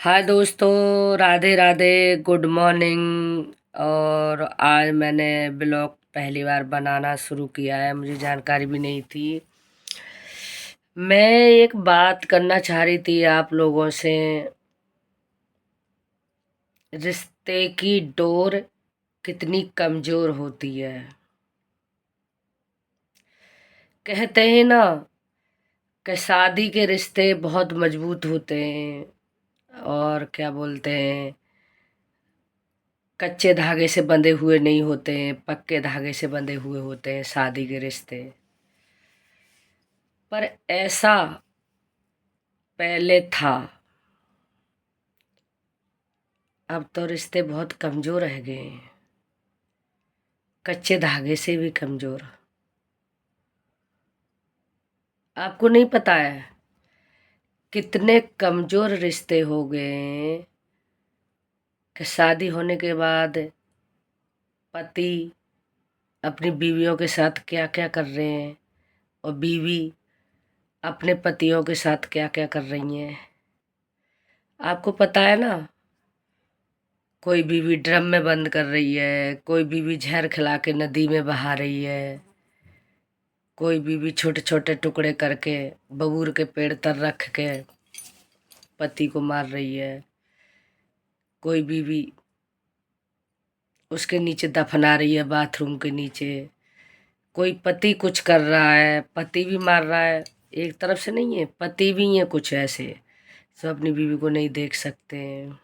हाय दोस्तों, Radhe Radhe, good morning. और आज मैंने ब्लॉग पहली बार बनाना शुरू किया है, मुझे जानकारी भी नहीं थी। मैं एक बात करना चाह रही थी आप लोगों से। रिश्ते की डोर कितनी कमज़ोर होती है। कहते हैं ना कि शादी के रिश्ते बहुत मजबूत होते हैं, और क्या बोलते हैं, कच्चे धागे से बंधे हुए नहीं होते हैं, पक्के धागे से बंधे हुए होते हैं शादी के रिश्ते। पर ऐसा पहले था, अब तो रिश्ते बहुत कमज़ोर रह गए हैं, कच्चे धागे से भी कमज़ोर। आपको नहीं पता है कितने कमज़ोर रिश्ते हो गए हैं कि शादी होने के बाद पति अपनी बीवियों के साथ क्या क्या कर रहे हैं और बीवी अपने पतियों के साथ क्या क्या कर रही हैं। आपको पता है ना, कोई बीवी ड्रम में बंद कर रही है, कोई बीवी जहर खिला के नदी में बहा रही है, कोई बीवी छोटे छोटे टुकड़े करके बबूर के पेड़ तर रख के पति को मार रही है, कोई बीवी उसके नीचे दफना रही है बाथरूम के नीचे, कोई पति कुछ कर रहा है पति भी मार रहा है। एक तरफ से नहीं है, पति भी हैं कुछ ऐसे जो अपनी बीवी को नहीं देख सकते हैं।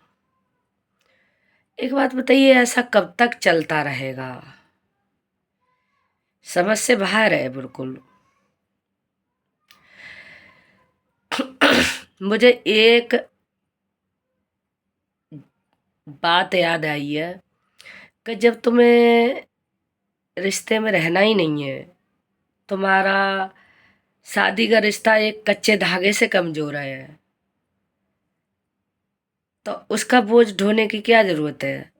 एक बात बताइए, ऐसा कब तक चलता रहेगा? समझ से बाहर है बिल्कुल। मुझे एक बात याद आई है कि जब तुम्हें रिश्ते में रहना ही नहीं है, तुम्हारा शादी का रिश्ता एक कच्चे धागे से कमजोर है, तो उसका बोझ ढोने की क्या जरूरत है?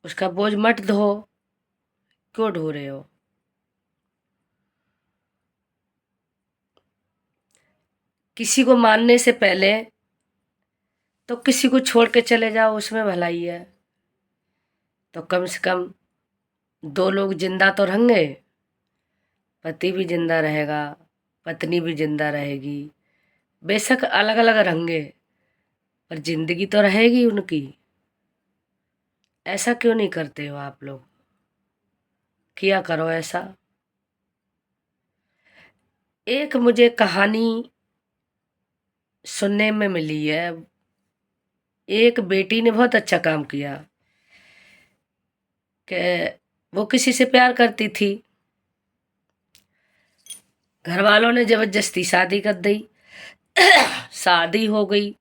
उसका बोझ मत ढो। क्यों ढो रहे हो? किसी को मानने से पहले तो किसी को छोड़ के चले जाओ, उसमें भलाई है। तो कम से कम दो लोग जिंदा तो रहेंगे, पति भी जिंदा रहेगा, पत्नी भी जिंदा रहेगी। बेशक अलग अलग रहेंगे, पर जिंदगी तो रहेगी उनकी। ऐसा क्यों नहीं करते हो आप लोग? किया करो ऐसा। एक मुझे कहानी सुनने में मिली है, एक बेटी ने बहुत अच्छा काम किया कि वो किसी से प्यार करती थी, घर वालों ने जबरदस्ती शादी कर दी। शादी हो गई,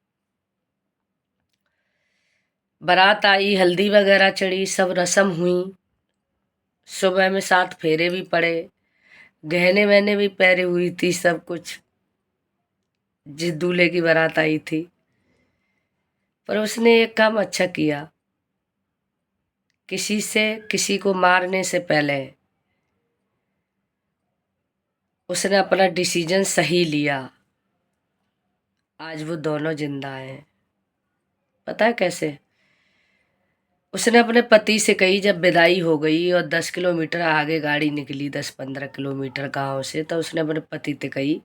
बारात आई, हल्दी वगैरह चढ़ी, सब रस्म हुई, सुबह में 7 फेरे भी पड़े, गहने वहने भी पहरे हुई थी, सब कुछ जिस दूल्हे की बारात आई थी। पर उसने एक काम अच्छा किया, किसी को मारने से पहले उसने अपना डिसीजन सही लिया। आज वो दोनों जिंदा हैं। पता है कैसे? उसने अपने पति से कही, जब विदाई हो गई और 10 किलोमीटर आगे गाड़ी निकली, 10-15 किलोमीटर गांव से, तो उसने अपने पति से कही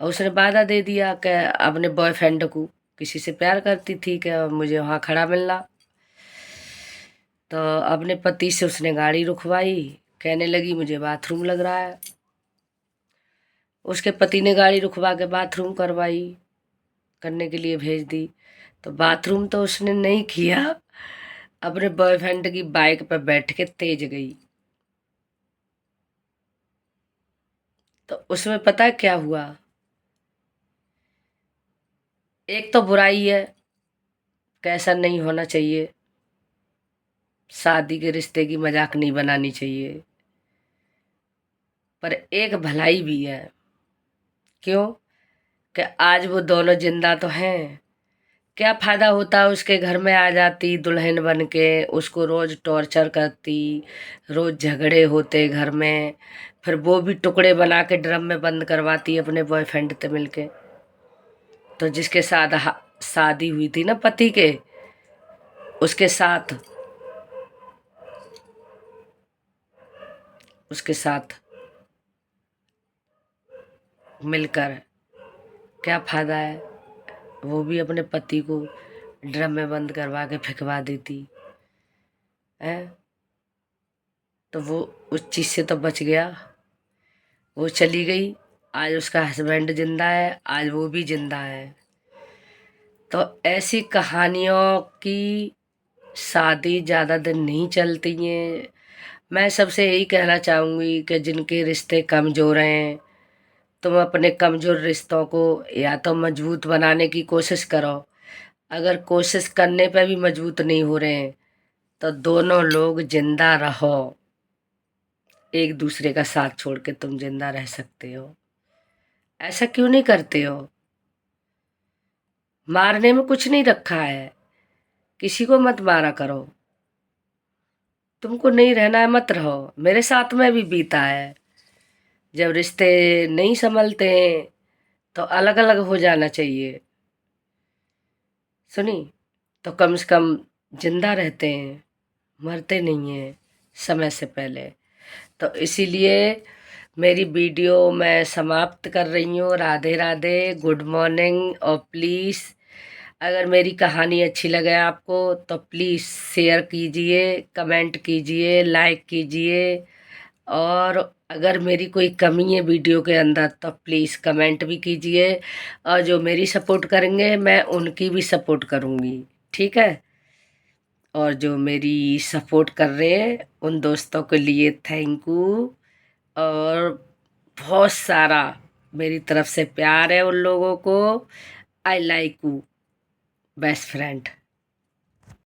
और उसने वादा दे दिया कि अपने बॉयफ्रेंड को, किसी से प्यार करती थी, कि मुझे वहाँ खड़ा मिलना। तो अपने पति से उसने गाड़ी रुकवाई, कहने लगी मुझे बाथरूम लग रहा है। उसके पति ने गाड़ी रुकवा के बाथरूम करने के लिए भेज दी। तो बाथरूम तो उसने नहीं किया, अपने बॉयफ्रेंड की बाइक पर बैठ के तेज गई। तो उसमें पता है क्या हुआ? एक तो बुराई है, कैसा नहीं होना चाहिए, शादी के रिश्ते की मजाक नहीं बनानी चाहिए। पर एक भलाई भी है। क्यों? कि आज वो दोनों जिंदा तो हैं। क्या फायदा होता, उसके घर में आ जाती दुल्हन बन के, उसको रोज टॉर्चर करती, रोज झगड़े होते घर में, फिर वो भी टुकड़े बना के ड्रम में बंद करवाती अपने बॉयफ्रेंड से मिलके। तो जिसके साथ शादी हुई थी ना पति के, उसके साथ मिलकर क्या फायदा है। वो भी अपने पति को ड्रम में बंद करवा के फेंकवा देती है, तो वो उस चीज से तो बच गया। वो चली गई, आज उसका हस्बैंड जिंदा है, आज वो भी जिंदा है। तो ऐसी कहानियों की शादी ज़्यादा दिन नहीं चलती हैं। मैं सबसे यही कहना चाहूँगी कि जिनके रिश्ते कमज़ोर हैं, तुम अपने कमज़ोर रिश्तों को या तो मजबूत बनाने की कोशिश करो। अगर कोशिश करने पे भी मजबूत नहीं हो रहे हैं तो दोनों लोग जिंदा रहो। एक दूसरे का साथ छोड़ के तुम जिंदा रह सकते हो, ऐसा क्यों नहीं करते हो। मारने में कुछ नहीं रखा है, किसी को मत मारा करो। तुमको नहीं रहना है मत रहो। मेरे साथ में भी बीता है, जब रिश्ते नहीं संभलते हैं तो अलग अलग हो जाना चाहिए। सुनी, तो कम से कम जिंदा रहते हैं, मरते नहीं हैं समय से पहले। तो इसीलिए मेरी वीडियो मैं समाप्त कर रही हूँ। Radhe Radhe, good morning. और प्लीज़ अगर मेरी कहानी अच्छी लगे आपको तो प्लीज़ शेयर कीजिए, कमेंट कीजिए, लाइक कीजिए। और अगर मेरी कोई कमी है वीडियो के अंदर तो प्लीज़ कमेंट भी कीजिए। और जो मेरी सपोर्ट करेंगे मैं उनकी भी सपोर्ट करूँगी, ठीक है। और जो मेरी सपोर्ट कर रहे हैं उन दोस्तों के लिए थैंक यू। और बहुत सारा मेरी तरफ से प्यार है उन लोगों को। I like you best friend.